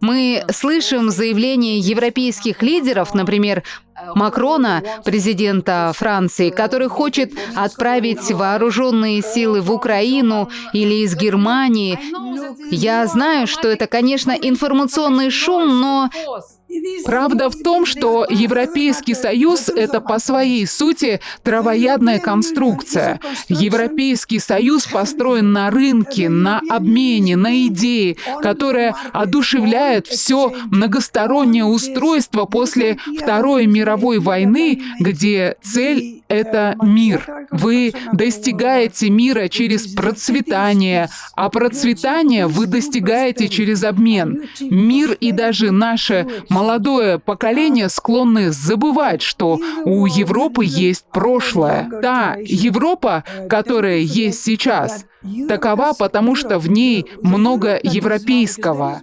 Мы слышим заявления европейских лидеров, например, Макрона, президента Франции, который хочет отправить вооруженные силы в Украину или из Германии. Я знаю, что это, конечно, информационный шум, но Правда в том, что Европейский Союз — это по своей сути травоядная конструкция. Европейский Союз построен на рынке, на обмене, на идее, которая одушевляет все многостороннее устройство после Второй мировой войны, где цель — это мир. Вы достигаете мира через процветание, а процветание вы достигаете через обмен. Мир и даже наше молодое поколение склонны забывать, что у Европы есть прошлое. Та Европа, которая есть сейчас, такова, потому что в ней много европейского.